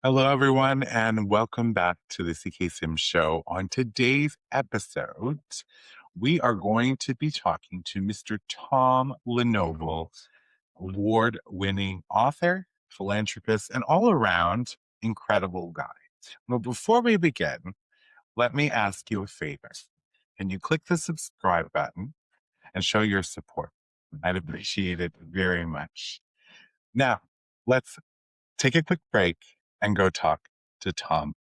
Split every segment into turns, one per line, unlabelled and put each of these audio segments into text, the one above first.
Hello, everyone, and welcome back to the cksimsshow. On today's episode, we are going to be talking to Mr. Tom LeNoble, award-winning author, philanthropist, and all-around incredible guy. Well, before we begin, let me ask you a favor. Can you click the subscribe button and show your support? I'd appreciate it very much. Now, let's take a quick break and go talk to Tom.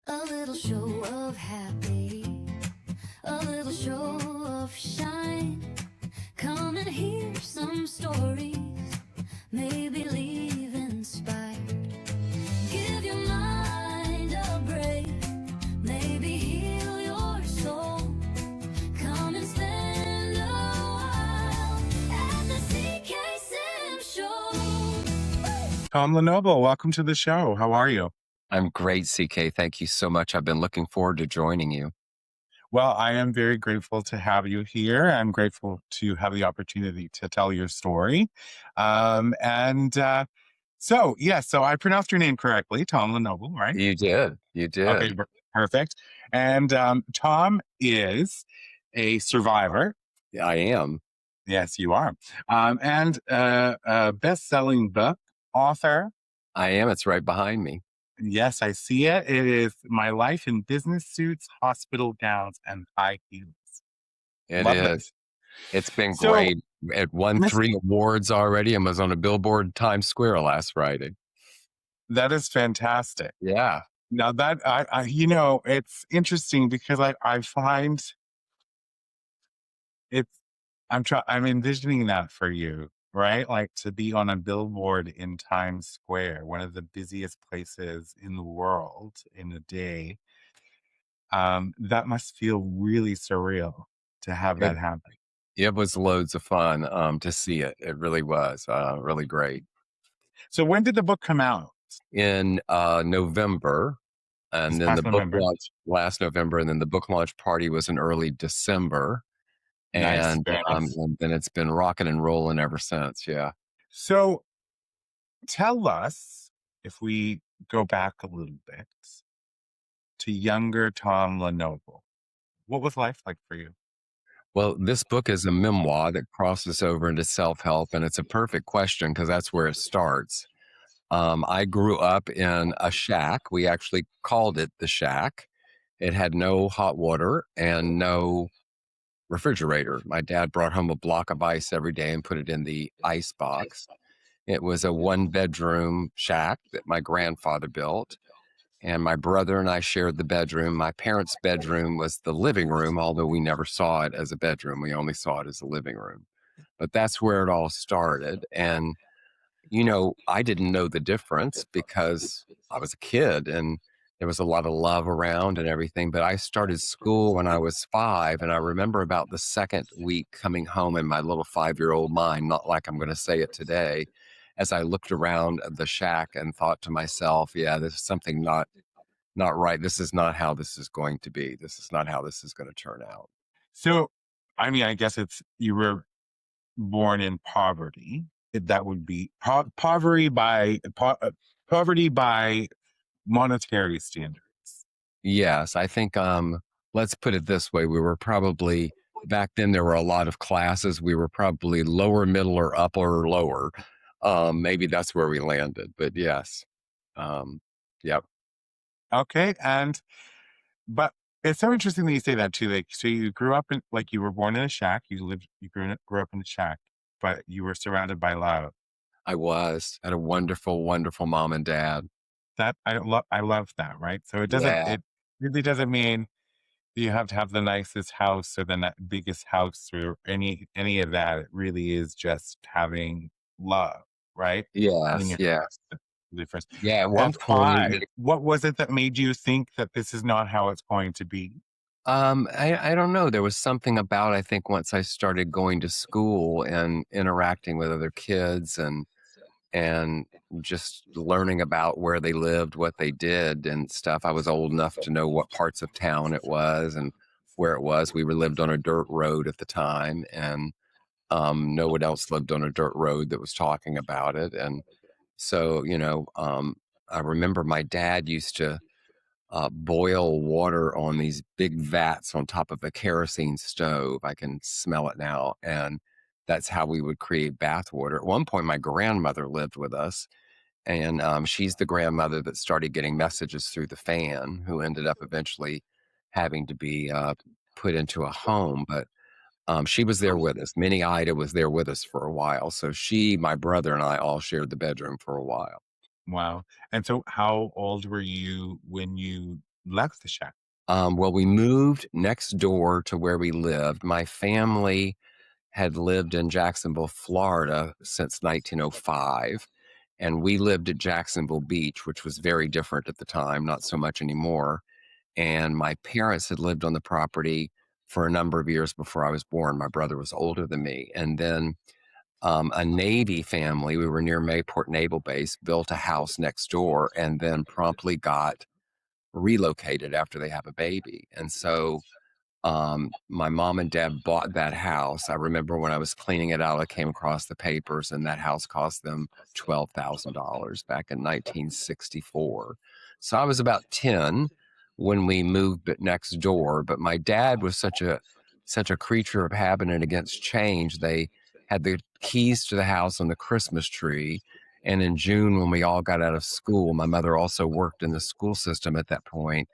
A little show of happy, a little show of shine. Come and hear some stories, maybe leave inspired. Give your mind a break, maybe heal your soul. Come and spend a while at the CK Sim Show.
Tom LeNoble, welcome to the show. How are you?
I'm great, CK. Thank you so much. I've been looking forward to joining you.
Well, I am very grateful to have you here. I'm grateful to have the opportunity to tell your story. So I pronounced your name correctly, Tom LeNoble, right?
You did. You did.
Okay, perfect. And Tom is a survivor.
I am.
Yes, you are. And a best-selling book author.
I am. It's right behind me.
Yes, I see it. It is My Life in Business Suits, Hospital Gowns, and High Heels.
It
Love
is. It's been great. It won 3 awards already and was on a billboard Times Square last Friday.
That is fantastic.
Yeah.
Now that it's interesting because I find I'm envisioning that for you, right? Like to be on a billboard in Times Square, one of the busiest places in the world in a day. That must feel really surreal to have that happen.
It was loads of fun to see it. It really was really great.
So when did the book come out?
In November. And then the book launched last November, and then the book launch party was in early December.
Nice,
and then it's been rocking and rolling ever since. Yeah.
So tell us, if we go back a little bit to younger Tom LeNoble, what was life like for you?
Well, this book is a memoir that crosses over into self-help, and it's a perfect question because that's where it starts. I grew up in a shack. We actually called it the shack. It had no hot water and no refrigerator. My dad brought home a block of ice every day and put it in the ice box. It was a 1-bedroom shack that my grandfather built, and my brother and I shared the bedroom. My parents' bedroom was the living room, although we never saw it as a bedroom. We only saw it as a living room. But that's where it all started. And, I didn't know the difference because I was a kid and there was a lot of love around and everything. But I started school when I was 5. And I remember about the second week coming home in my little 5-year-old mind, not like I'm going to say it today, as I looked around the shack and thought to myself, yeah, this is something not right. This is not how this is going to be. This is not how this is going to turn out.
So, I guess you were born in poverty. That would be poverty by monetary standards.
Yes, I think, let's put it this way. We were probably, back then there were a lot of classes. We were probably lower, middle, or upper, or lower. Maybe that's where we landed, but yes. Yep.
Okay. But it's so interesting that you say that too. Like, so you grew up you were born in a shack, you grew up in a shack, but you were surrounded by love.
I had a wonderful, wonderful mom and dad.
That I love that, right? So it really doesn't mean you have to have the nicest house or the biggest house or any of that. It really is just having love, right?
Yes.
Difference.
Yeah. At one
point, what was it that made you think that this is not how it's going to be?
I don't know. There was something about, I think, once I started going to school and interacting with other kids and just learning about where they lived, what they did and stuff. I was old enough to know what parts of town it was and where it was. We lived on a dirt road at the time. And No one else lived on a dirt road that was talking about it. And so, I remember my dad used to boil water on these big vats on top of a kerosene stove. I can smell it now. And that's how we would create bath water. At one point, my grandmother lived with us, and she's the grandmother that started getting messages through the fan, who ended up eventually having to be put into a home. But she was there with us. Minnie Ida was there with us for a while. So she, my brother, and I all shared the bedroom for a while.
Wow. And so how old were you when you left the shack?
Well, we moved next door to where we lived. My family had lived in Jacksonville, Florida since 1905. And we lived at Jacksonville Beach, which was very different at the time, not so much anymore. And my parents had lived on the property for a number of years before I was born. My brother was older than me. And then a Navy family, we were near Mayport Naval Base, built a house next door and then promptly got relocated after they have a baby. And so my mom and dad bought that house. I remember when I was cleaning it out, I came across the papers, and that house cost them $12,000 back in 1964. So I was about 10 when we moved next door. But my dad was such a creature of habit and against change. They had the keys to the house on the Christmas tree. And in June, when we all got out of school, my mother also worked in the school system at that point.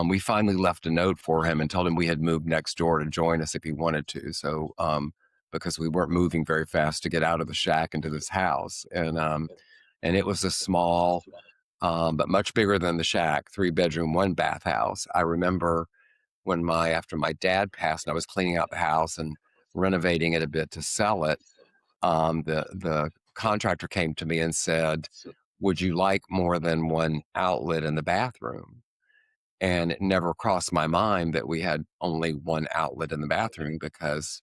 We finally left a note for him and told him we had moved next door to join us if he wanted to. So, because we weren't moving very fast to get out of the shack into this house. And it was a small, but much bigger than the shack, 3-bedroom, 1-bath house. I remember after my dad passed and I was cleaning out the house and renovating it a bit to sell it, the contractor came to me and said, "Would you like more than one outlet in the bathroom?" And it never crossed my mind that we had only one outlet in the bathroom, because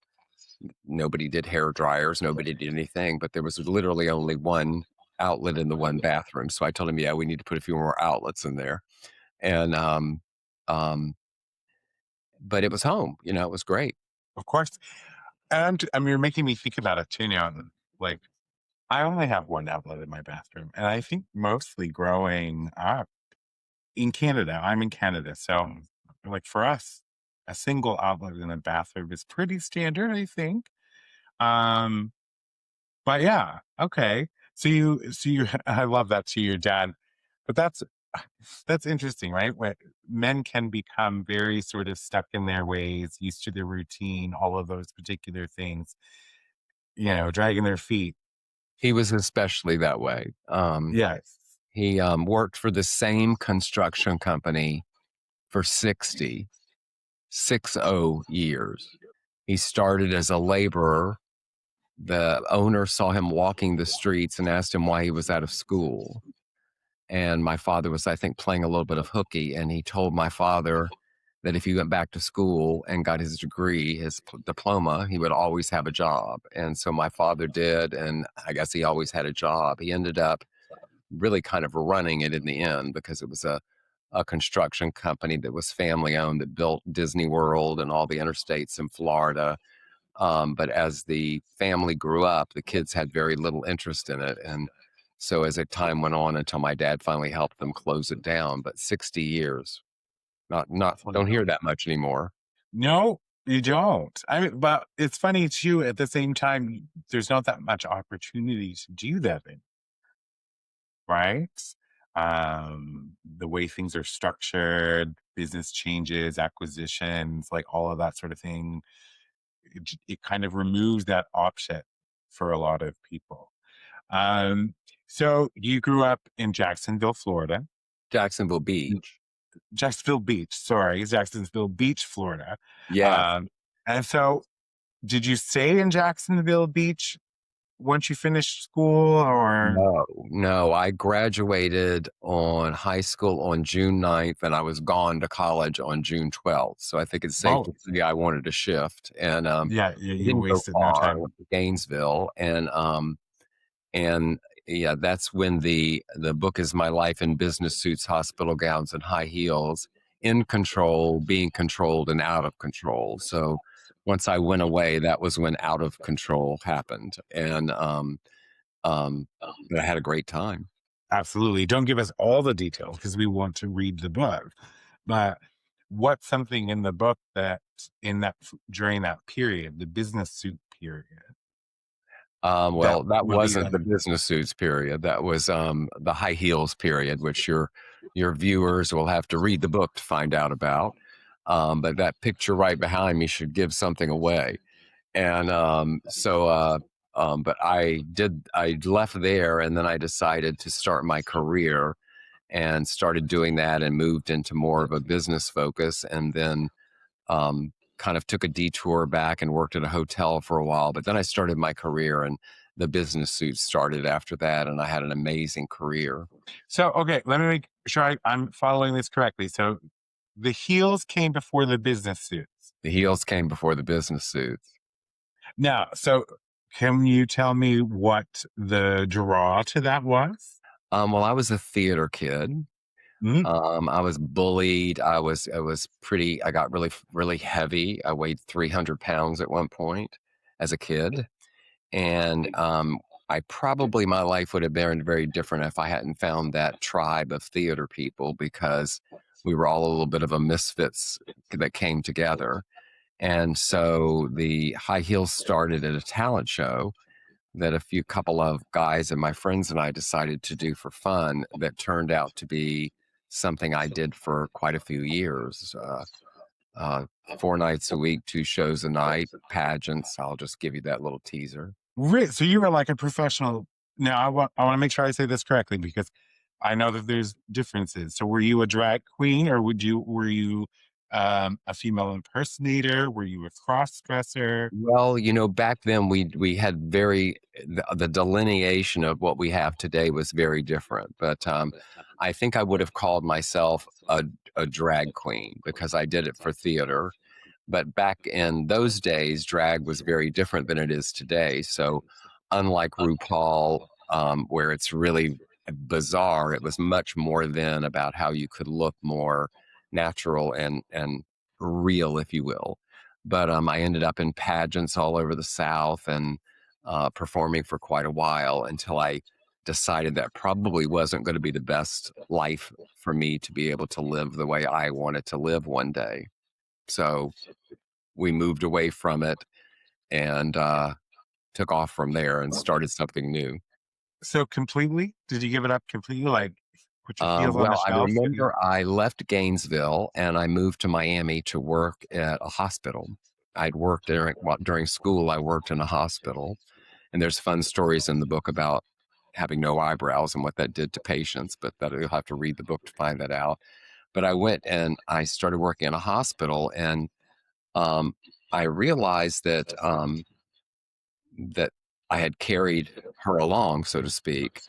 nobody did hair dryers, nobody did anything, but there was literally only one outlet in the one bathroom. So I told him, yeah, we need to put a few more outlets in there. And, um, but it was home, it was great.
Of course. And I mean, you're making me think about it too now. Like, I only have one outlet in my bathroom. And I think mostly growing up in Canada, I'm in Canada. So, like, for us, a single outlet in a bathroom is pretty standard, I think. Um, but yeah, okay. I love that to your dad, but that's interesting, right? When men can become very sort of stuck in their ways, used to their routine, all of those particular things, dragging their feet.
He was especially that way.
Yes.
He worked for the same construction company for 60 years. He started as a laborer. The owner saw him walking the streets and asked him why he was out of school. And my father was, I think, playing a little bit of hooky. And he told my father that if he went back to school and got his degree, his diploma, he would always have a job. And so my father did. And I guess he always had a job. He ended up really kind of running it in the end, because it was a construction company that was family owned, that built Disney World and all the interstates in Florida. But as the family grew up, the kids had very little interest in it. And so as time went on, until my dad finally helped them close it down. But 60 years, don't hear that much anymore.
No, you don't. I mean, but it's funny too, at the same time, there's not that much opportunity to do that, right? The way things are structured, business changes, acquisitions, like all of that sort of thing, it kind of removes that option for a lot of people. So you grew up in Jacksonville, Florida.
Jacksonville Beach.
Jacksonville Beach, Florida.
Yeah.
And so did you stay in Jacksonville Beach once you finished school, or?
No, I graduated on high school on June 9th, and I was gone to college on June 12th. So I think it's safe to say I wanted to shift. And
Yeah, you wasted no time.
I went to Gainesville, and yeah, that's when the book is My Life in Business Suits, Hospital Gowns, and High Heels, in control, being controlled, and out of control. So once I went away, that was when out of control happened. And but I had a great time.
Absolutely. Don't give us all the details because we want to read the book. But what's something in the book that during that period, the business suit period, that
Well, that
really
wasn't the business suits period. That was the high heels period, which your viewers will have to read the book to find out about. But that picture right behind me should give something away. And but I left there, and then I decided to start my career and started doing that and moved into more of a business focus, and then kind of took a detour back and worked at a hotel for a while. But then I started my career, and the business suit started after that, and I had an amazing career.
So, okay, let me make sure I'm following this correctly. So the heels came before the business suits.
The heels came before the business suits.
Now, so can you tell me what the draw to that was?
Well, I was a theater kid.
Mm.
I was bullied. I got really, really heavy. I weighed 300 pounds at one point as a kid. And my life would have been very different if I hadn't found that tribe of theater people, because we were all a little bit of a misfits that came together. And so the high heels started at a talent show that a couple of guys and my friends and I decided to do for fun, that turned out to be something I did for quite a few years. 4 nights a week, 2 shows a night, pageants. I'll just give you that little teaser.
So you were like a professional. Now I want to make sure I say this correctly because I know that there's differences. So were you a drag queen, or were you a female impersonator? Were you a cross dresser?
Well, back then we had the delineation of what we have today was very different. But I think I would have called myself a drag queen because I did it for theater. But back in those days, drag was very different than it is today. So unlike RuPaul, where it's really bizarre, it was much more then about how you could look more natural and real, if you will. But I ended up in pageants all over the South and performing for quite a while until I decided that probably wasn't going to be the best life for me to be able to live the way I wanted to live one day. So we moved away from it and took off from there and started something new.
So completely? Did you give it up completely? Like put your heels on the
Well, I
shelf?
remember I left Gainesville and I moved to Miami to work at a hospital. I'd worked during school. I worked in a hospital, and there's fun stories in the book about having no eyebrows and what that did to patients. But you'll have to read the book to find that out. But I went and I started working in a hospital, and I realized that that I had carried her along, so to speak.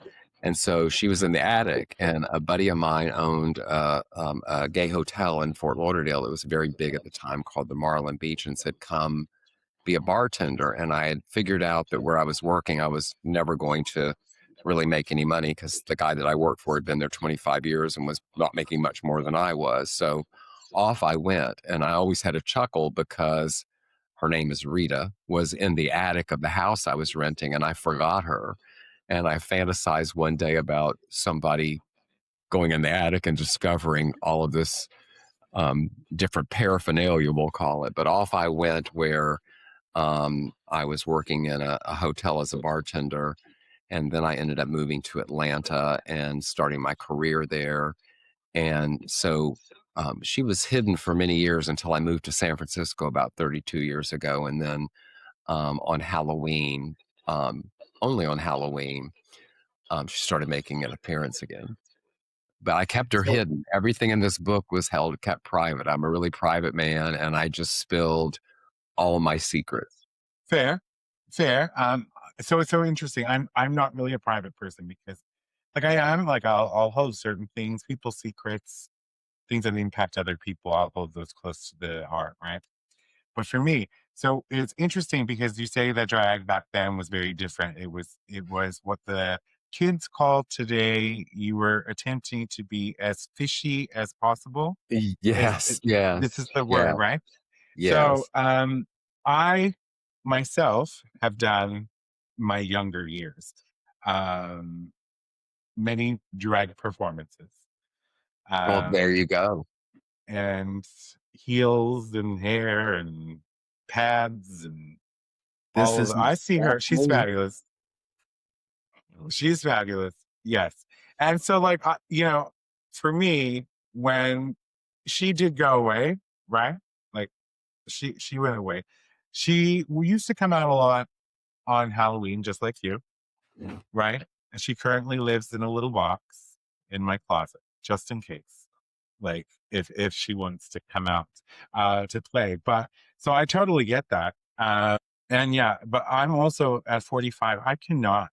And so she was in the attic, and a buddy of mine owned a gay hotel in Fort Lauderdale. It was very big at the time, called the Marlin Beach, and said, "Come be a bartender." And I had figured out that where I was working, I was never going to really make any money because the guy that I worked for had been there 25 years and was not making much more than I was. So off I went, and I always had a chuckle because her name is Rita, was in the attic of the house I was renting, and I forgot her. And I fantasized one day about somebody going in the attic and discovering all of this different paraphernalia, we'll call it. But off I went, where I was working in a hotel as a bartender. And then I ended up moving to Atlanta and starting my career there. And so she was hidden for many years until I moved to San Francisco about 32 years ago. And then on Halloween, only on Halloween, she started making an appearance again. But I kept her hidden. Everything in this book was kept private. I'm a really private man, and I just spilled all my secrets.
Fair. So it's so interesting. I'm not really a private person because like I am, like I'll hold certain things, people's secrets, things that impact other people. I'll hold those close to the heart, right? But for me, so it's interesting because you say that drag back then was very different. It was what the kids call today. You were attempting to be as fishy as possible.
Yes, yes,
This is the
yeah,
word, right?
yes.
So I myself have done my younger years, um, many drag performances,
Well, there
um,
you go.
and heels and hair and pads and
This
all of
is
the, I see her.
that's
She's
me.
fabulous. She's fabulous. Yes. And so like, for me, when she did go away, right? Like she went away. We used to come out a lot on Halloween, just like you, right? And she currently lives in a little box in my closet, just in case, like if she wants to come out to play. But so I totally get that. And yeah, but I'm also at 45. I cannot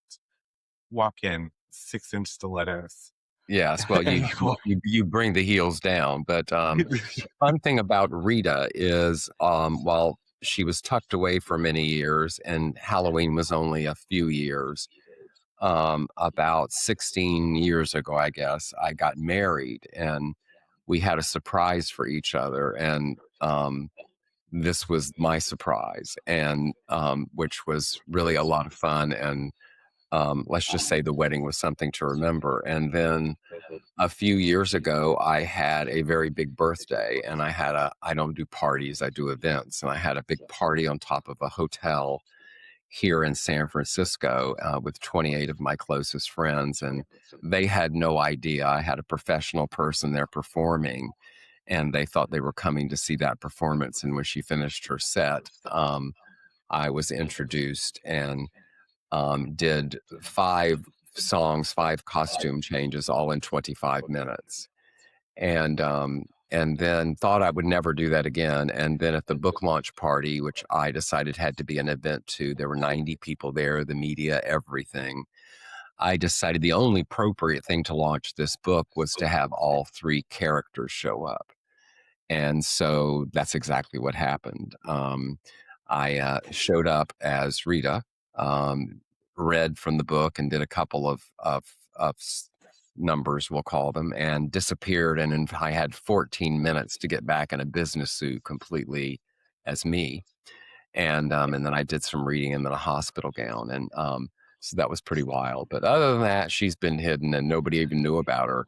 walk in 6-inch stilettos
Yes, well, you
anymore.
you bring the heels down, but the fun thing about Rita is, while she was tucked away for many years, and Halloween was only a few years, about 16 years ago, I guess, I got married, and we had a surprise for each other, and this was my surprise, and which was really a lot of fun, and let's just say the wedding was something to remember, and then a few years ago, I had a very big birthday, and I don't do parties, I do events. And I had a big party on top of a hotel here in San Francisco with 28 of my closest friends. And they had no idea I had a professional person there performing. And they thought they were coming to see that performance. And when she finished her set, I was introduced and did 5 songs, 5 costume changes, all in 25 minutes. And then thought I would never do that again. And then at the book launch party, which I decided had to be an event too, there were 90 people there, the media, everything. I decided the only appropriate thing to launch this book was to have all 3 characters show up. And so that's exactly what happened. I showed up as Rita, read from the book and did a couple of numbers, we'll call them, and disappeared. And I had 14 minutes to get back in a business suit completely as me. And then I did some reading in a hospital gown. And so that was pretty wild. But other than that, she's been hidden and nobody even knew about her.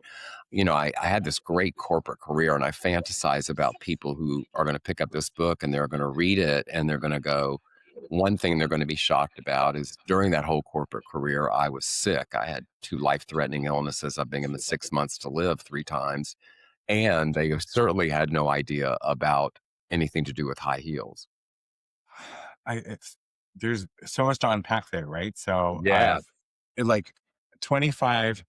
I had this great corporate career, and I fantasize about people who are going to pick up this book and they're going to read it and they're going to go, one thing they're going to be shocked about is during that whole corporate career, I was sick. I had 2 life-threatening illnesses. I've been given 6 months to live 3 times. And they certainly had no idea about anything to do with high heels.
There's so much to unpack there, right? So
Yeah.
like 25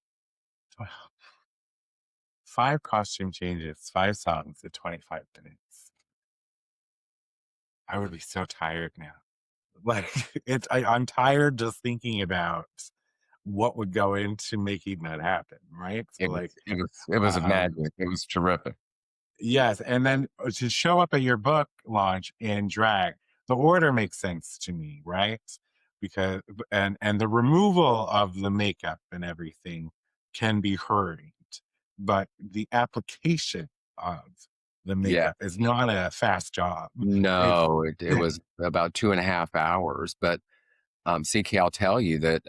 5 costume changes, 5 songs at 25 minutes. I would be so tired now. Like I'm tired just thinking about what would go into making that happen, right? So like,
It was
um,
magic. It was terrific.
yes, and then to show up at your book launch in drag, the order makes sense to me, right? Because and the removal of the makeup and everything can be hurried, but the application of the
Yeah.
makeup is not a fast job. It's
No, it was about 2.5 hours. But CK, I'll tell you that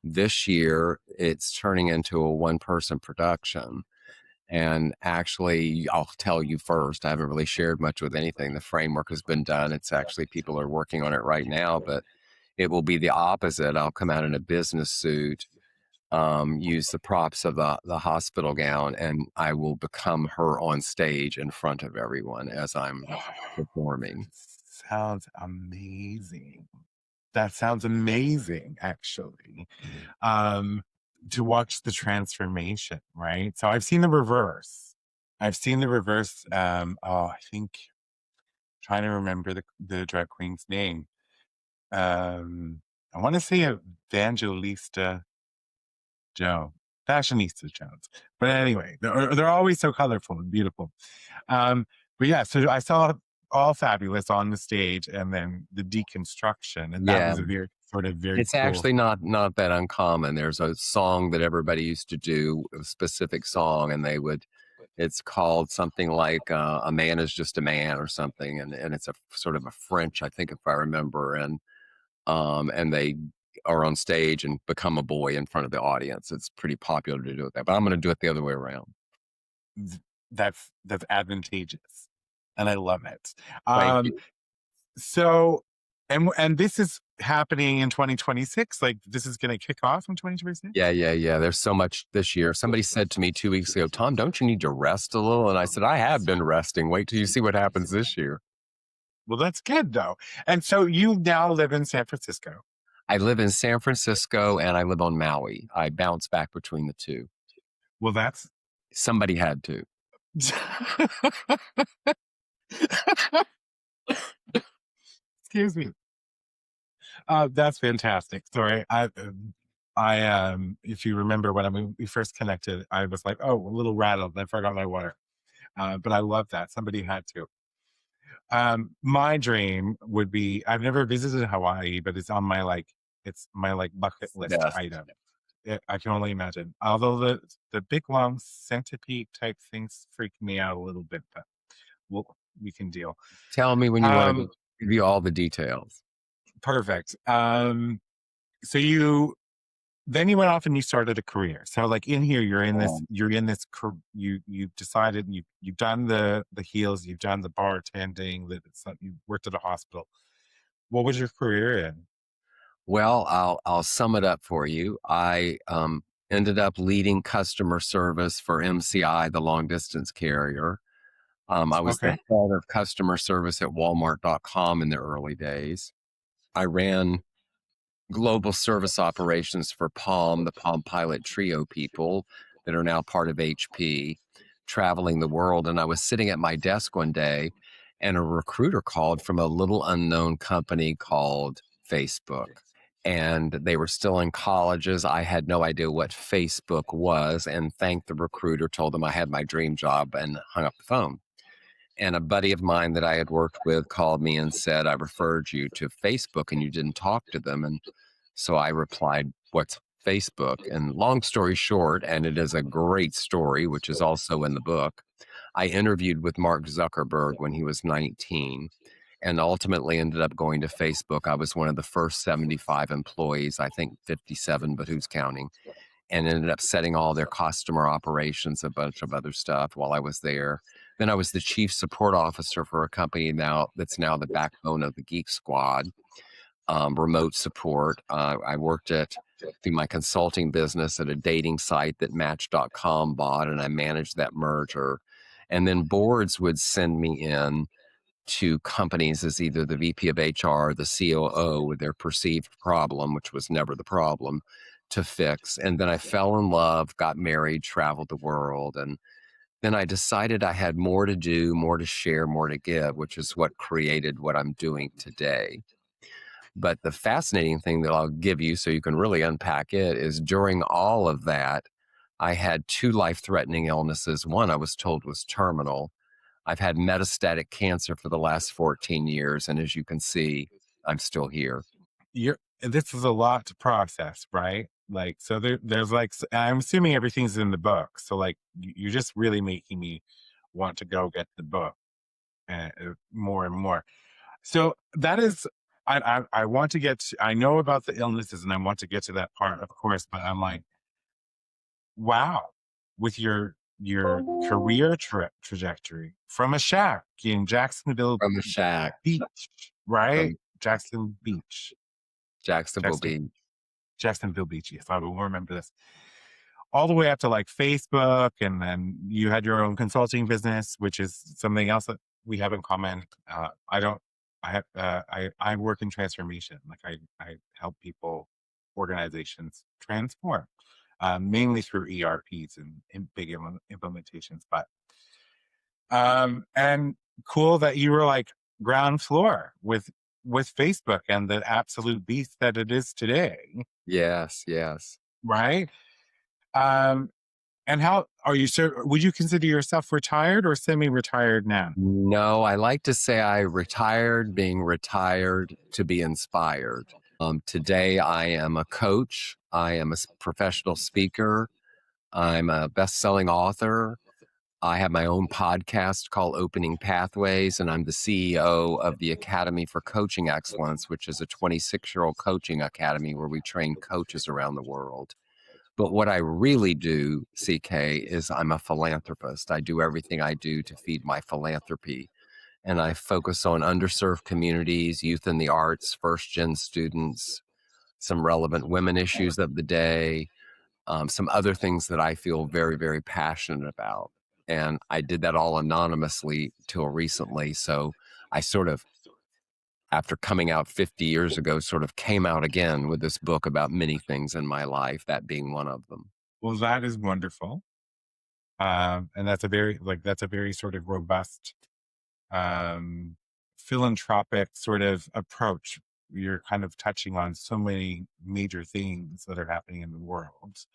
this year it's turning into a 1-person production. And actually, I'll tell you first, I haven't really shared much with anything. The framework has been done. It's actually, people are working on it right now, but it will be the opposite. I'll come out in a business suit, use the props of the hospital gown, and I will become her on stage in front of everyone as I'm performing.
sounds amazing. That sounds amazing, actually. To watch the transformation, right? So I've seen the reverse. I've seen the reverse. I think trying to remember the drag queen's name. I want to say Evangelista Jones, Fashionista Jones. But anyway, they're always so colorful and beautiful. But yeah, so I saw all fabulous on the stage, and then the deconstruction, and that
Yeah,
was a very
it's
cool.
actually not that uncommon. There's a song that everybody used to do, a specific song, and they would It's called something like A Man is Just a Man or something. And it's a sort of a French, I think, if I remember. And they are on stage and become a boy in front of the audience. It's pretty popular to do that, but I'm going to do it the other way around.
That's advantageous, and I love it.
Thank you.
So, and this is happening in 2026. Like, this is going to kick off in 2026.
Yeah. There's so much this year. Somebody said to me 2 weeks ago, Tom, don't you need to rest a little? And I said, I have been resting. Wait till you see what happens this year.
Well, that's good though. And so you now live in San Francisco.
I live in San Francisco and I live on Maui. I bounce back between the two.
Well, that's
somebody had to.
Excuse me. That's fantastic. Sorry, if you remember when we first connected, I was like, oh, a little rattled. I forgot my water. But I love that somebody had to. My dream would be, I've never visited Hawaii, but it's on my bucket list item. I can only imagine. Although the big long centipede type things freak me out a little bit, but we can deal.
Tell me when you want to give you all the details.
Perfect. So you went off and you started a career. So like in here, you've decided you've done the heels, you've done the bartending, you worked at a hospital. What was your career in?
Well, I'll sum it up for you. I ended up leading customer service for MCI, the long distance carrier. I was the head of customer service at Walmart.com in the early days. I ran global service operations for Palm, the Palm Pilot Trio people that are now part of HP, traveling the world. And I was sitting at my desk one day and a recruiter called from a little unknown company called Facebook. And they were still in colleges. I had no idea what Facebook was, and thanked the recruiter, told them I had my dream job, and hung up the phone. And a buddy of mine that I had worked with called me and said, I referred you to Facebook and you didn't talk to them. And so I replied, what's Facebook? And long story short, and it is a great story, which is also in the book, I interviewed with Mark Zuckerberg when he was 19 and ultimately ended up going to Facebook. I was one of the first 75 employees, I think 57, but who's counting? And ended up setting all their customer operations, a bunch of other stuff while I was there. Then I was the chief support officer for a company that's now the backbone of the Geek Squad, remote support. I worked through my consulting business at a dating site that Match.com bought, and I managed that merger. And then boards would send me in to companies as either the VP of HR or the COO with their perceived problem, which was never the problem, to fix. And then I fell in love, got married, traveled the world. And then I decided I had more to do, more to share, more to give, which is what created what I'm doing today. But the fascinating thing that I'll give you so you can really unpack it is during all of that, I had 2 life-threatening illnesses. One I was told was terminal. I've had metastatic cancer for the last 14 years. And as you can see, I'm still here.
This is a lot to process, right? Like, so there's like, I'm assuming everything's in the book. So like, you're just really making me want to go get the book more and more. So that is, I want to get, I know about the illnesses and I want to get to that part, of course, but I'm like, wow, with your career trajectory from a shack in Jacksonville Beach, right? Jacksonville Beach. Yes, I will remember this. All the way up to like Facebook, and then you had your own consulting business, which is something else that we have in common. I work in transformation. Like I help people, organizations transform. Mainly through ERPs and big implementations, but and cool that you were like ground floor with Facebook and the absolute beast that it is today.
Yes.
Right. And how are you? Would you consider yourself retired or semi-retired now?
No, I like to say I retired, being retired to be inspired. Today, I am a coach. I am a professional speaker. I'm a best-selling author. I have my own podcast called Opening Pathways, and I'm the CEO of the Academy for Coaching Excellence, which is a 26-year-old coaching academy where we train coaches around the world. But what I really do, CK, is I'm a philanthropist. I do everything I do to feed my philanthropy. And I focus on underserved communities, youth in the arts, first-gen students, some relevant women issues of the day, some other things that I feel very, very passionate about. And I did that all anonymously till recently. So I sort of, after coming out 50 years ago, sort of came out again with this book about many things in my life, that being one of them.
Well, that is wonderful. And that's a very sort of robust, philanthropic sort of approach. You're kind of touching on so many major things that are happening in the world.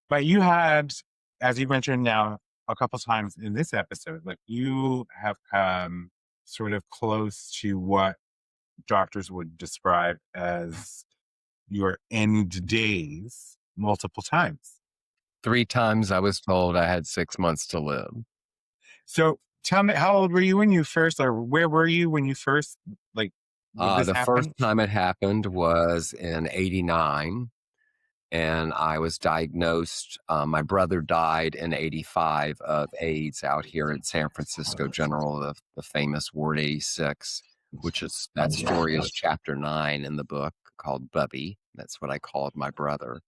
But you had, as you mentioned now a couple times in this episode, like you have come sort of close to what doctors would describe as your end days multiple times.
3 times I was told I had 6 months to live.
So tell me, how old were you when you first, or where were you when you first, like, this
The first
happened?
time it happened was in 89, and I was diagnosed. My brother died in 85 of AIDS out here in San Francisco General, the famous Ward 86, which is, that story is chapter 9 in the book called Bubby. That's what I called my brother.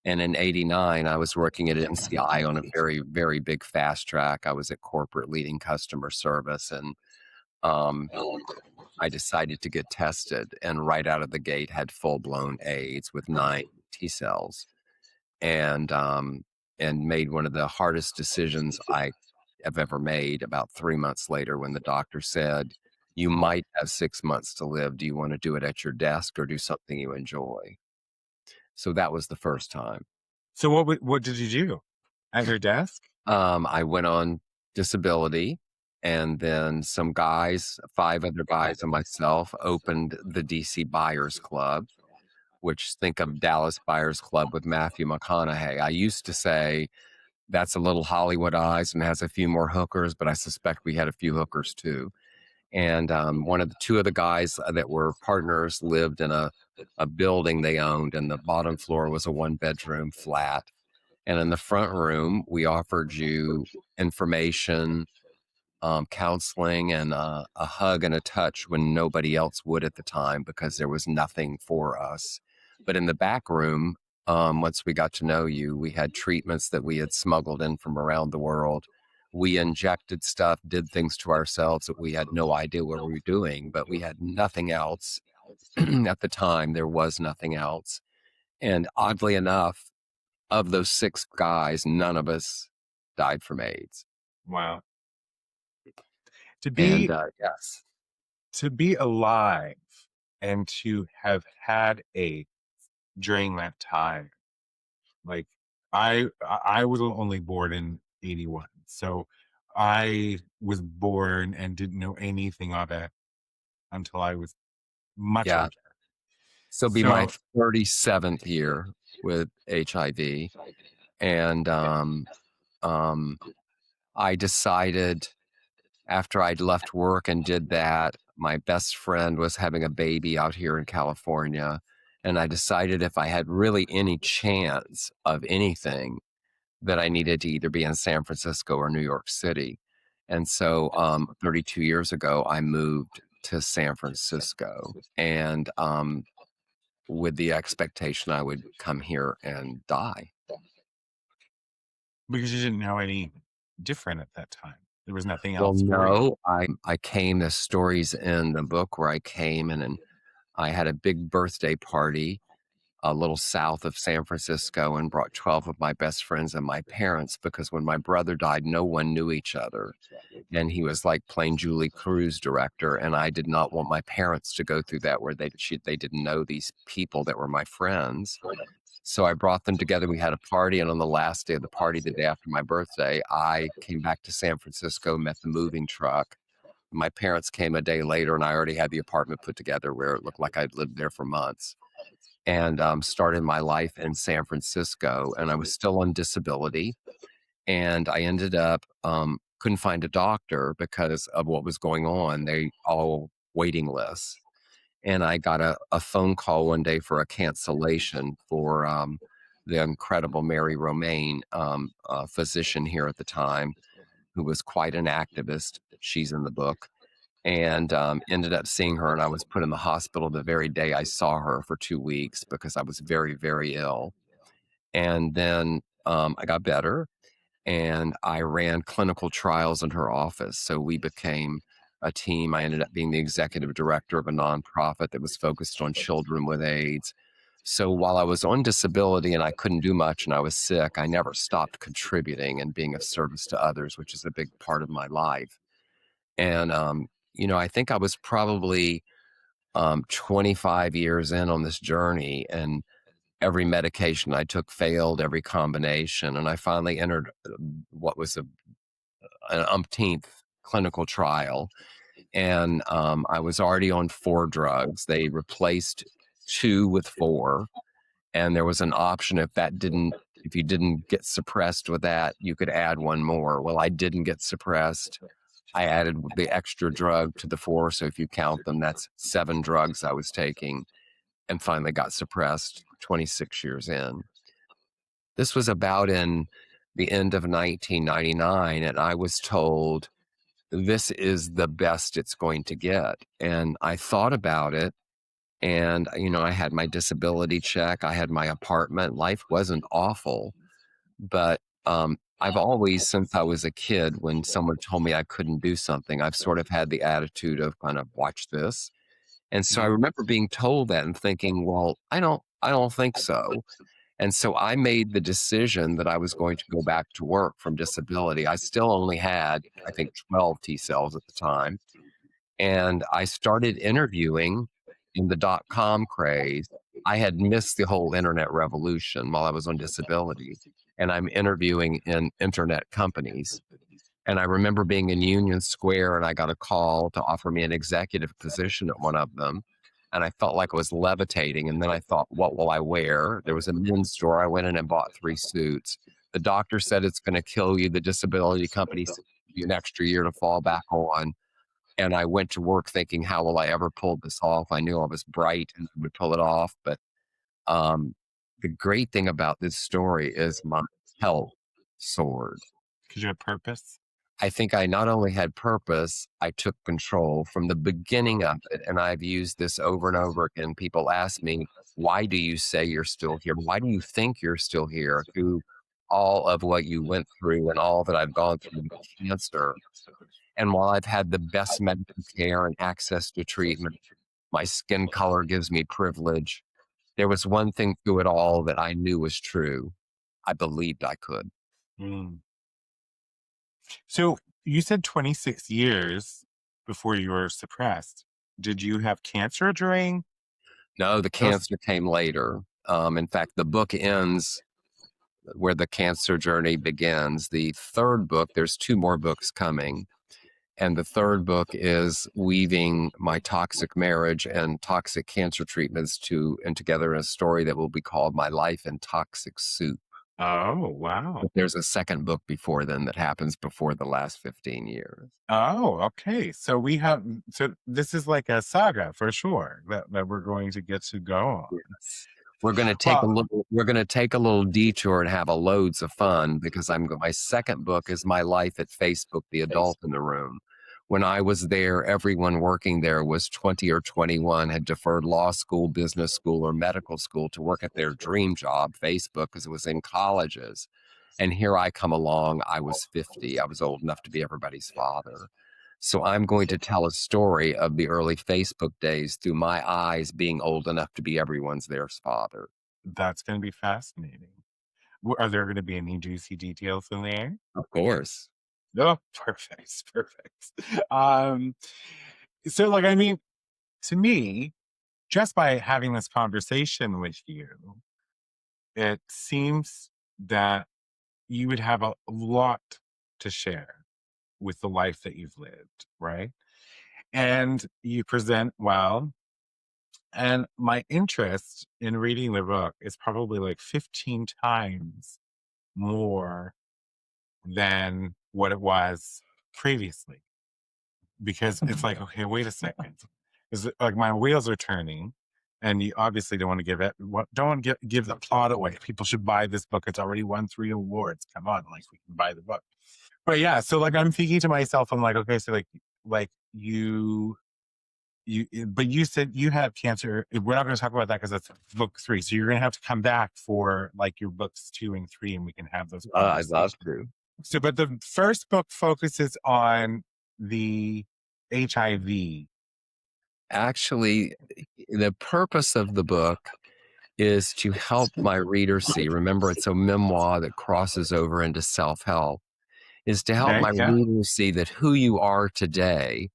And in 89, I was working at MCI on a very, very big fast track. I was at corporate leading customer service, and I decided to get tested, and right out of the gate had full-blown AIDS with 9 T cells, and made one of the hardest decisions I have ever made about 3 months later when the doctor said, "You might have 6 months to live. Do you want to do it at your desk or do something you enjoy?" So that was the first time.
So what did you do at your desk?
I went on disability, and then some guys, 5 other guys and myself, opened the DC Buyers Club, which, think of Dallas Buyers Club with Matthew McConaughey. I used to say that's a little Hollywoodized and has a few more hookers, but I suspect we had a few hookers too. And two of the guys that were partners lived in a building they owned, and the bottom floor was a 1-bedroom flat. And in the front room, we offered you information, counseling, and a hug and a touch when nobody else would at the time because there was nothing for us. But in the back room, once we got to know you, we had treatments that we had smuggled in from around the world. We injected stuff, did things to ourselves that we had no idea what we were doing, but we had nothing else. At the time, there was nothing else. And oddly enough, of those 6 guys, none of us died from AIDS.
Wow. To
And
be
yes,
to be alive and to have had AIDS during that time, like I was only born in 81, so I was born and didn't know anything of it until I was much
yeah.
older.
So it'll be my
So
37th year with HIV, and I decided after I'd left work and did that, my best friend was having a baby out here in California, and I decided if I had really any chance of anything, that I needed to either be in San Francisco or New York City. And so 32 years ago, I moved to San Francisco, and with the expectation I would come here and die.
because you didn't know any different at that time, there was nothing
Well,
else for you.
no, I came, the stories in the book where I came and I had a big birthday party a little south of San Francisco and brought 12 of my best friends and my parents, because when my brother died, no one knew each other. And he was like playing Julie Cruz director. And I did not want my parents to go through that where they didn't know these people that were my friends. So I brought them together. We had a party. And on the last day of the party, the day after my birthday, I came back to San Francisco, met the moving truck. My parents came a day later, and I already had the apartment put together where it looked like I'd lived there for months, and started my life in San Francisco. And I was still on disability. And I ended up, couldn't find a doctor because of what was going on. They all waiting lists. And I got a phone call one day for a cancellation for the incredible Mary Romaine, a physician here at the time, who was quite an activist. She's in the book. And ended up seeing her. And I was put in the hospital the very day I saw her for 2 weeks because I was very, very ill. And then I got better and I ran clinical trials in her office. So we became a team. I ended up being the executive director of a nonprofit that was focused on children with AIDS. So while I was on disability and I couldn't do much and I was sick, I never stopped contributing and being of service to others, which is a big part of my life. And, I think I was probably 25 years in on this journey, and every medication I took failed, every combination. And I finally entered what was an umpteenth clinical trial. And I was already on 4 drugs. They replaced 2 with 4. And there was an option if you didn't get suppressed with that, you could add 1 more. Well, I didn't get suppressed. I added the extra drug to the 4. So if you count them, that's 7 drugs I was taking, and finally got suppressed 26 years in. This was about in the end of 1999, and I was told this is the best it's going to get. And I thought about it, and I had my disability check, I had my apartment. Life wasn't awful, but I've always, since I was a kid, when someone told me I couldn't do something, I've sort of had the attitude of kind of watch this. And so I
Mm.
remember being told that and thinking, well, I don't think so. And so I made the decision that I was going to go back to work from disability. I still only had, I think, 12 T cells at the time. And I started interviewing in the .com craze. I had missed the whole internet revolution while I was on disability. And I'm interviewing in internet companies. And I remember being in Union Square and I got a call to offer me an executive position at one of them. And I felt like I was levitating. And then I thought, what will I wear? There was a men's store. I went in and bought 3 suits. The doctor said it's going to kill you. The disability company said you an extra year to fall back on. And I went to work thinking, how will I ever pull this off? I knew I was bright and would pull it off. But um, the great thing about this story is my health soared.
Because you have purpose.
I think I not only had purpose, I took control from the beginning of it. And I've used this over and over again. People ask me, why do you say you're still here? Why do you think you're still here through all of what you went through and all that I've gone through with cancer? And while I've had the best medical care and access to treatment, my skin color gives me privilege. There was one thing through it all that I knew was true. I believed I could.
Mm. So you said 26 years before you were suppressed. Did you have cancer during
No, the
those?
cancer came later. In fact, the book ends where the cancer journey begins. The third book, there's 2 more books coming. And the third book is weaving my toxic marriage and toxic cancer treatments together in a story that will be called My Life in Toxic Soup.
Oh, wow.
But there's a second book before then that happens before the last 15 years.
Oh, okay. So this is like a saga for sure that we're going to get to go on.
Yes. We're going to
Well,
take a little detour and have a loads of fun because my second book is my life at Facebook, The Adult in the Room. When I was there, everyone working there was 20 or 21, had deferred law school, business school, or medical school to work at their dream job, Facebook, because it was in colleges. And here I come along, I was 50. I was old enough to be everybody's father. So I'm going to tell a story of the early Facebook days through my eyes, being old enough to be everyone's their father.
that's going to be fascinating. Are there going to be any juicy details in there?
Of course.
Oh, perfect, perfect. So like, I mean, to me, just by having this conversation with you, it seems that you would have a lot to share with the life that you've lived, right? And you present well. And my interest in reading the book is probably like 15 times more than what it was previously. Because it's like, okay, wait a second. Is it like my wheels are turning, and you obviously don't want to give the plot away. People should buy this book. It's already won 3 awards. Come on, like we can buy the book. But yeah, so like I'm thinking to myself, I'm like, okay, so like but you said you had cancer. We're not going to talk about that because that's book 3. So you're going to have to come back for like your books 2 and 3, and we can have those
I'd love
conversations.
to.
So, but the first book focuses on the HIV.
Actually, the purpose of the book is to help my readers see. Remember, it's a memoir that crosses over into self-help. Is to help
Okay,
my
yeah.
readers see that who you are today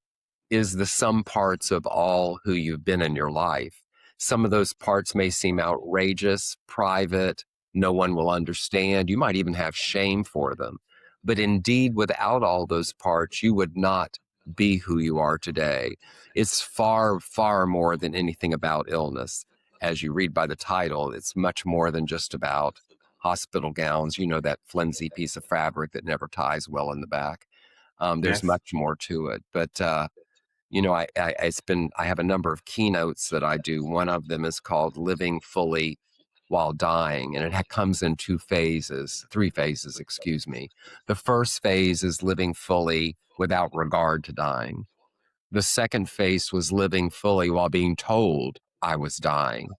is the sum parts of all who you've been in your life. Some of those parts may seem outrageous, private, no one will understand. You might even have shame for them. But indeed, without all those parts, you would not be who you are today. It's far, far more than anything about illness. As you read by the title, it's much more than just about hospital gowns, you know, that flimsy piece of fabric that never ties well in the back. There's
Yes.
much more to it. But you know, I have a number of keynotes that I do. One of them is called Living Fully While Dying, and it comes in 3 phases, excuse me. The first phase is living fully without regard to dying. The second phase was living fully while being told I was dying.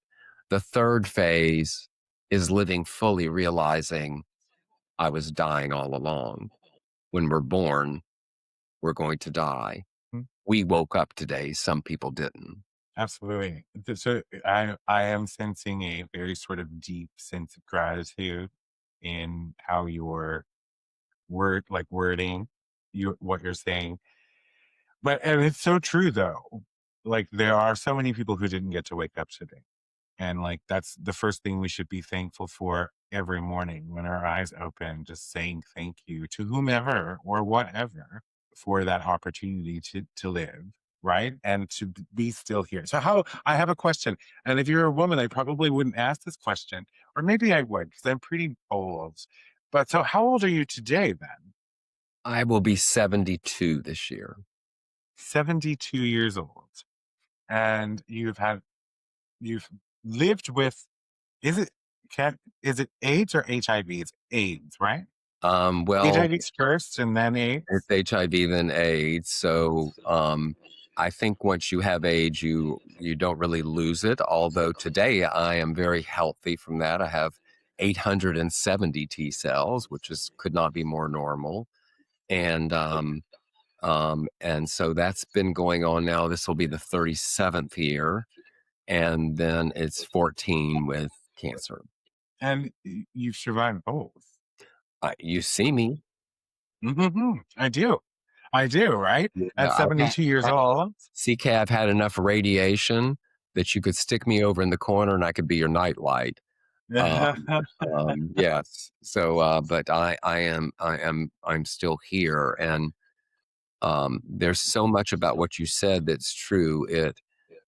The third phase is living fully realizing I was dying all along. When we're born, we're going to die. We woke up today. Some people didn't.
Absolutely. So I am sensing a very sort of deep sense of gratitude in how your wording what you're saying. And it's so true though. Like there are so many people who didn't get to wake up today. And like that's the first thing we should be thankful for every morning when our eyes open, just saying thank you to whomever or whatever for that opportunity to live, right? And to be still here. So I have a question. And if you're a woman, I probably wouldn't ask this question, or maybe I would, because I'm pretty old. But so how old are you today then?
I will be 72 this year.
72 years old. And you've lived with, is it is it AIDS or HIV? It's AIDS, right?
Well,
HIV's first and then AIDS.
it's HIV then AIDS. So I think once you have AIDS, you don't really lose it. Although today I am very healthy from that. I have 870 T cells, which could not be more normal. And so that's been going on now. This will be the 37th year. And then it's 14 with cancer.
And you've survived both.
You see me.
Mm-hmm. I do, right? At 72 years old.
CK, I've had enough radiation that you could stick me over in the corner and I could be your nightlight. Yes. So, but I'm still here. And there's so much about what you said that's true.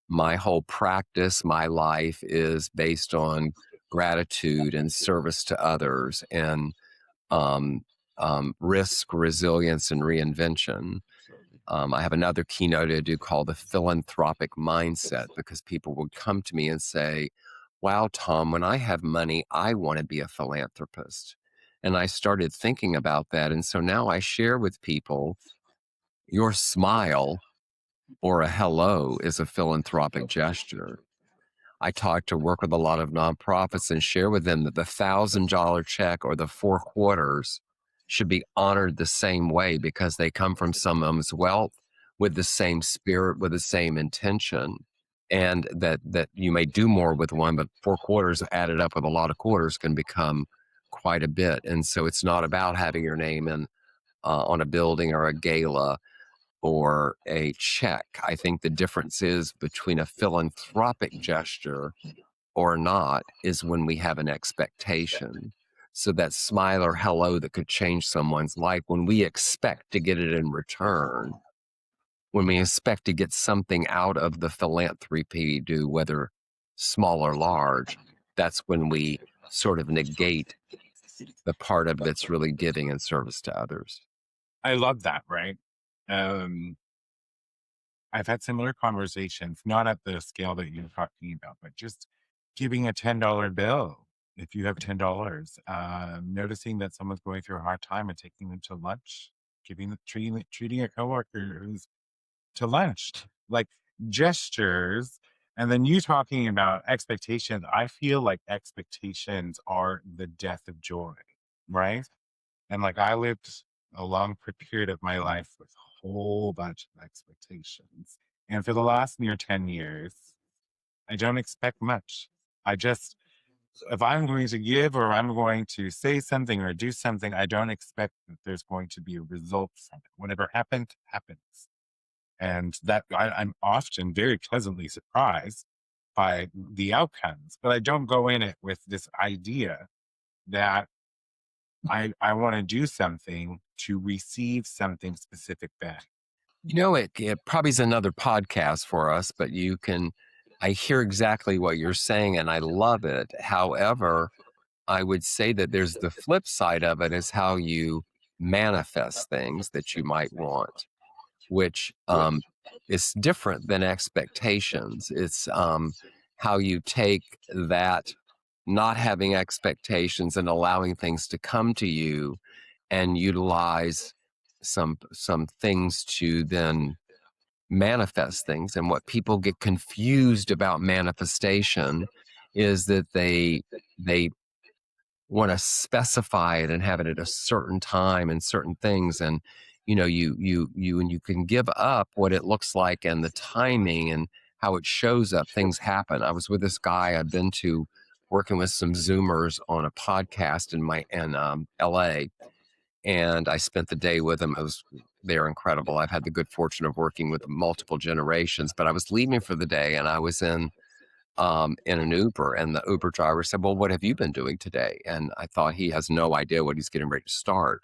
My whole practice, my life is based on gratitude and service to others and risk, resilience, and reinvention. I have another keynote I do called the philanthropic mindset, because people would come to me and say, wow, Tom, when I have money, I want to be a philanthropist. And I started thinking about that. And so now I share with people, your smile or a hello is a philanthropic gesture. I work with a lot of nonprofits and share with them that the $1,000 check or the 4 quarters should be honored the same way, because they come from someone's wealth with the same spirit, with the same intention. And that you may do more with one, but 4 quarters added up with a lot of quarters can become quite a bit. And so it's not about having your name on a building or a gala or a check. I think the difference is between a philanthropic gesture or not is when we have an expectation. So that smile or hello that could change someone's life, when we expect to get it in return, when we expect to get something out of the philanthropy we do, whether small or large, that's when we sort of negate the part of it's really giving and service to others.
I love that, right? Um, I've had similar conversations, not at the scale that you're talking about, but just giving a $10 bill if you have $10, noticing that someone's going through a hard time and taking them to lunch, treating a coworker who's to lunch, like gestures. And then you talking about expectations. I feel like expectations are the death of joy, right? And like I lived a long period of my life with a whole bunch of expectations. And for the last near 10 years, I don't expect much. I just, if I'm going to give or I'm going to say something or do something, I don't expect that there's going to be a result from it. Whatever happened, happens. And that I'm often very pleasantly surprised by the outcomes, but I don't go in it with this idea that I want to do something to receive something specific back.
It probably is another podcast for us, but I hear exactly what you're saying and I love it. However, I would say that there's the flip side of it is how you manifest things that you might want, which is different than expectations. It's how you take that not having expectations and allowing things to come to you and utilize some things to then manifest things. And what people get confused about manifestation is that they want to specify it and have it at a certain time and certain things. And you can give up what it looks like and the timing and how it shows up. Things happen. I was with this guy I've been to working with some Zoomers on a podcast in LA. And I spent the day with them. They're incredible. I've had the good fortune of working with multiple generations, but I was leaving for the day and I was in an Uber, and the Uber driver said, "Well, what have you been doing today?" And I thought he has no idea what he's getting ready to start.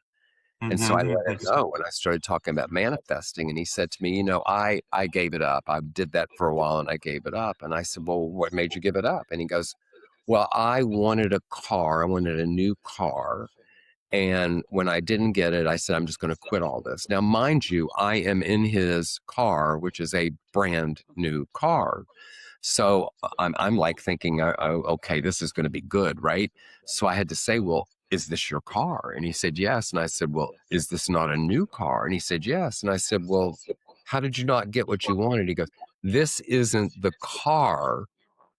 And so I let him know, and I started talking about manifesting. And he said to me, I gave it up. I did that for a while and I gave it up. And I said, "Well, what made you give it up?" And he goes, "Well, I wanted a car. I wanted a new car. And when I didn't get it, I said, I'm just going to quit all this." Now, mind you, I am in his car, which is a brand new car. So I'm like thinking, okay, this is going to be good, right? So I had to say, "Well, is this your car?" And he said, "Yes." And I said, "Well, is this not a new car?" And he said, "Yes." And I said, "Well, how did you not get what you wanted?" He goes, "This isn't the car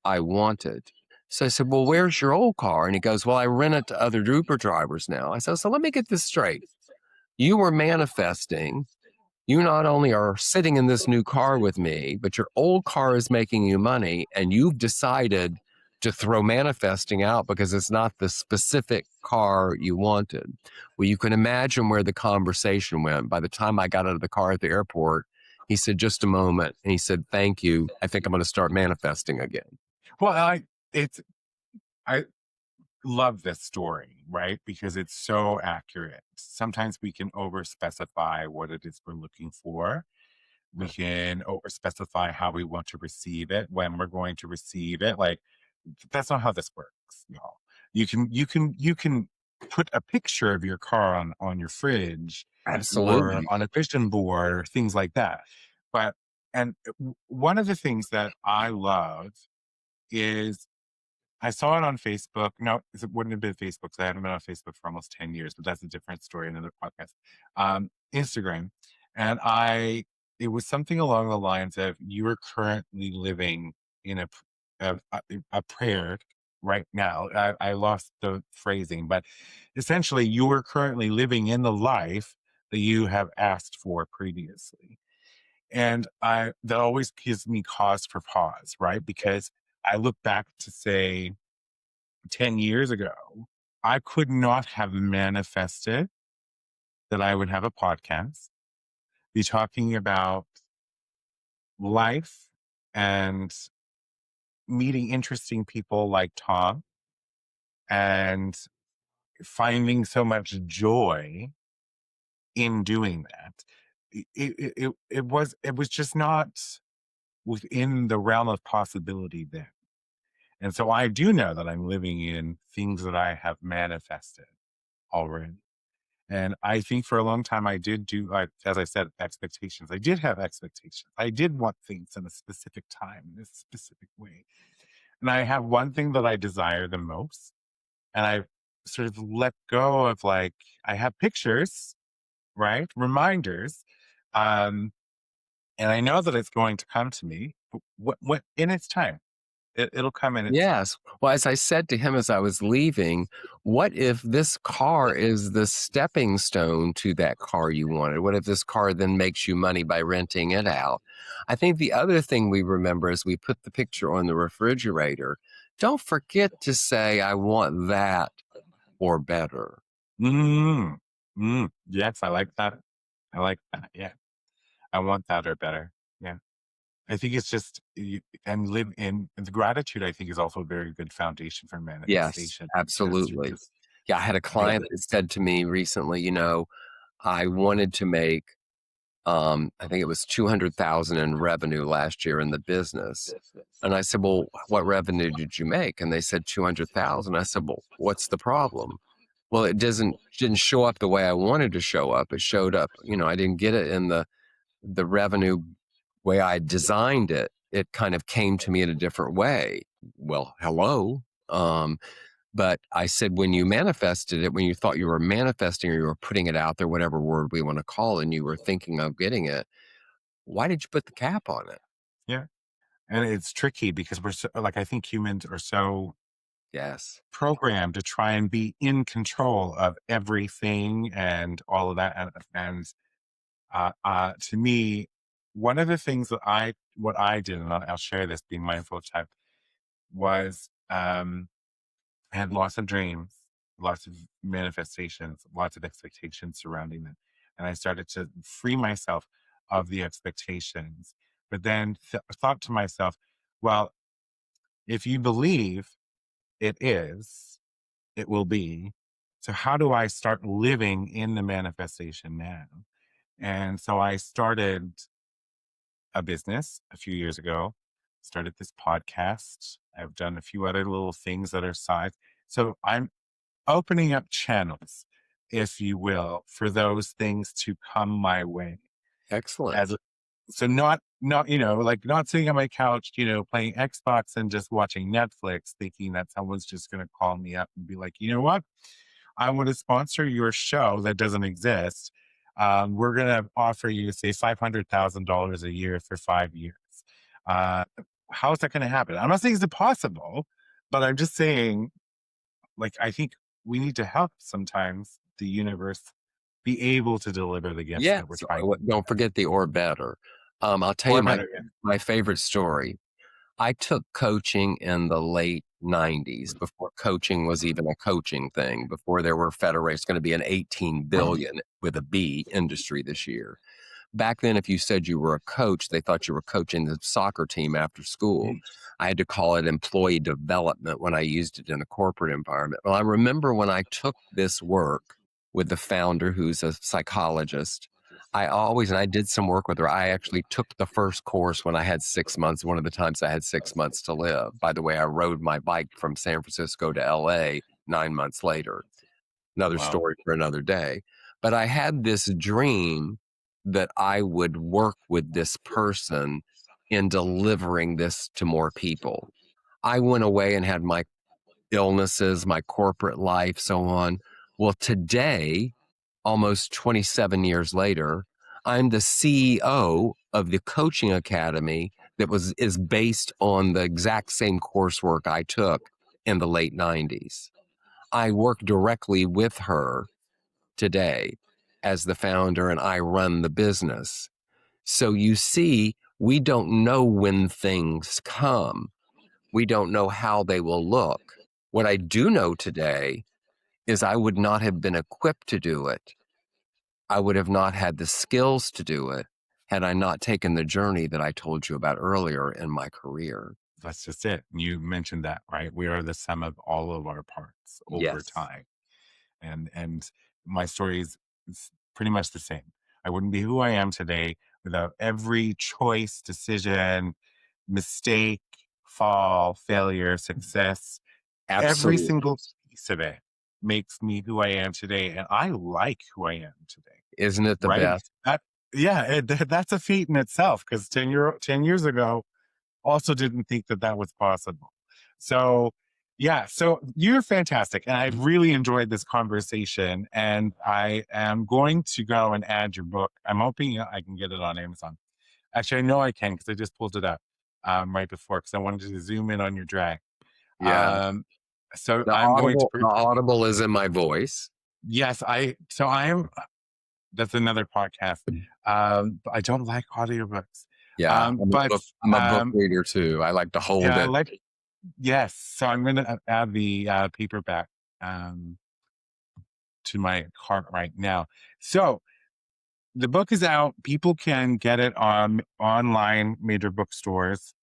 I wanted." So I said, "Well, where's your old car?" And he goes, "Well, I rent it to other Uber drivers now." I said, "So let me get this straight. You were manifesting. You not only are sitting in this new car with me, but your old car is making you money, and you've decided to throw manifesting out because it's not the specific car you wanted." Well, you can imagine where the conversation went. By the time I got out of the car at the airport, he said, "Just a moment." And he said, "Thank you. I think I'm going to start manifesting again."
Well, I love this story, right? Because it's so accurate. Sometimes we can over specify what it is we're looking for. We can over specify how we want to receive it, when we're going to receive it. Like, that's not how this works, y'all. You can put a picture of your car on your fridge or
Absolutely.
on a vision board or things like that. But one of the things that I love is I saw it on Facebook. No, it wouldn't have been Facebook because I haven't been on Facebook for almost 10 years, but that's a different story, another podcast. Instagram. And it was something along the lines of, you are currently living in a prayer right now. I lost the phrasing, but essentially you are currently living in the life that you have asked for previously. And that always gives me cause for pause, right? Because I look back to say 10 years ago, I could not have manifested that I would have a podcast, be talking about life and meeting interesting people like Tom and finding so much joy in doing that. It was just not within the realm of possibility then. And so I do know that I'm living in things that I have manifested. already. And I think for a long time, I did do, like, as I said, expectations. I did have expectations. I did want things in a specific time, in a specific way. And I have one thing that I desire the most. And I've sort of let go of, like, I have pictures, right? Reminders. Um, and I know that it's going to come to me, but what in its time. It'll come in its time.
Yes. Well, as I said to him as I was leaving, what if this car is the stepping stone to that car you wanted? What if this car then makes you money by renting it out? I think the other thing we remember is we put the picture on the refrigerator. Don't forget to say, I want that or better.
Mm, yes, I like that. I like that. Yeah. I want that or better. Yeah. I think it's just, and live in the gratitude, I think, is also a very good foundation for
Yes,
manifestation. Because you're
absolutely.
just,
Yeah, I had a
yeah.
client that said to me recently, I wanted to make I think it was 200,000 in revenue last year in the business. And I said, well, what revenue did you make? And they said 200,000. I said, well, what's the problem? Well, it didn't show up the way I wanted to show up. It showed up, I didn't get it in the revenue way I designed it. It kind of came to me in a different way. Well, hello. But I said, when you manifested it, when you thought you were manifesting or you were putting it out there, whatever word we want to call it, and you were thinking of getting it, why did you put the cap on it?
Yeah. And it's tricky because we're so, like, I think humans are so
Yes.
programmed to try and be in control of everything and all of that. And to me, one of the things that what I did, and I'll share this, being mindful of time, was I had lots of dreams, lots of manifestations, lots of expectations surrounding them. And I started to free myself of the expectations, but then thought to myself, well, if you believe it is, it will be. So how do I start living in the manifestation now? And so I started a business a few years ago, started this podcast. I've done a few other little things that are side. So I'm opening up channels, if you will, for those things to come my way.
Excellent.
So not like not sitting on my couch, playing Xbox and just watching Netflix, thinking that someone's just going to call me up and be like, you know what, I want to sponsor your show that doesn't exist. We're going to offer you, say, $500,000 a year for 5 years. How is that going to happen? I'm not saying it's impossible, but I'm just saying, like, I think we need to help sometimes the universe be able to deliver the gifts
Yeah.
that we're
So,
trying to
don't forget the or better. I'll tell you
or better.
my favorite story. I took coaching in the late 90s before coaching was even a coaching thing, before there were federations, going to be an 18 billion with a B industry this year. Back then, if you said you were a coach, they thought you were coaching the soccer team after school. I had to call it employee development when I used it in a corporate environment. Well, I remember when I took this work with the founder, who's a psychologist, and I did some work with her. I actually took the first course when I had 6 months, one of the times I had 6 months to live. By the way, I rode my bike from San Francisco to LA 9 months later. Another
Wow.
story for another day. But I had this dream that I would work with this person in delivering this to more people. I went away and had my illnesses, my corporate life, so on. Well, today, almost 27 years later, I'm the CEO of the coaching academy that is based on the exact same coursework I took in the late 90s. I work directly with her today as the founder, and I run the business. So you see, we don't know when things come. We don't know how they will look. What I do know today is I would not have been equipped to do it. I would have not had the skills to do it had I not taken the journey that I told you about earlier in my career.
That's just it. You mentioned that, right? We are the sum of all of our parts over
Yes.
time. And my story is pretty much the same. I wouldn't be who I am today without every choice, decision, mistake, fall, failure, success, every
Absolutely.
single piece of it makes me who I am today. And I like who I am today.
Isn't it the
Right.
best?
That's a feat in itself, because 10 years ago, also didn't think that was possible. So, yeah, so you're fantastic. And I really enjoyed this conversation. And I am going to go and add your book. I'm hoping I can get it on Amazon. Actually, I know I can, because I just pulled it up right before, because I wanted to zoom in on your drag.
Yeah.
Um, so
The
I'm going to,
audible is in my voice.
yes, that's another podcast. I don't like audiobooks.
Yeah.
But
I'm a book reader too. I like to hold
yeah,
it.
yes. So I'm going to add the paperback to my cart right now. So the book is out. People can get it on online major bookstores.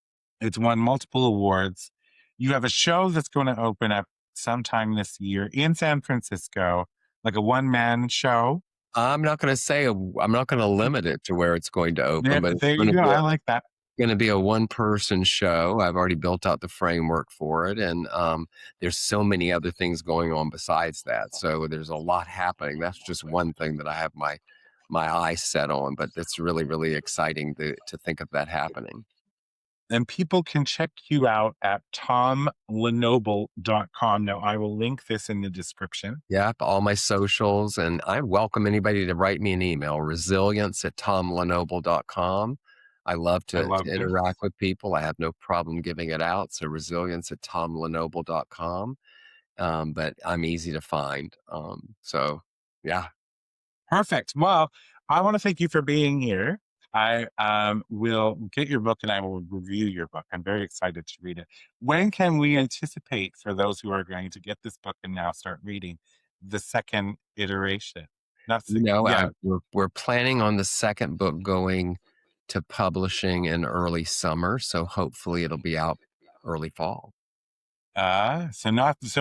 It's won multiple awards. You have a show that's going to open up sometime this year in San Francisco, like a one-man show.
I'm not going to limit it to where it's going to
Yeah,
open, but it's
there
going
you
to
go.
be
I like that.
a one-person show. I've already built out the framework for it, and there's so many other things going on besides that. So there's a lot happening. That's just one thing that I have my eyes set on, but it's really, really exciting to think of that happening.
And people can check you out at tomlenoble.com. Now, I will link this in the description.
Yep, all my socials, and I welcome anybody to write me an email, resilience@tomlenoble.com. I love
I
to
love this.
interact with people. I have no problem giving it out. So resilience@tomlenoble.com. But I'm easy to find. So yeah.
Perfect. Well, I want to thank you for being here. I will get your book and I will review your book. I'm very excited to read it. When can we anticipate, for those who are going to get this book and now start reading, the second iteration? Yeah.
We're planning on the second book going to publishing in early summer. So hopefully it'll be out early fall.
So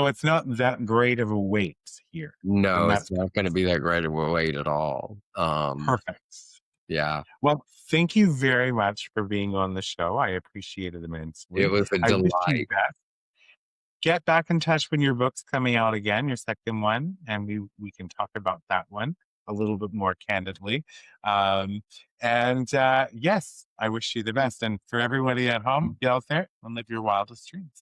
it's not that great of a wait here.
No,
And
it's
that's
not going to be that great of a wait at all.
perfect.
Yeah,
Well, thank you very much for being on the show. I appreciate it
it
immensely.
was a
I wish you the
delight.
best. Get back in touch when your book's coming out again, your second one, and we can talk about that one a little bit more candidly. Yes, I wish you the best. And for everybody at home, get out there and live your wildest dreams.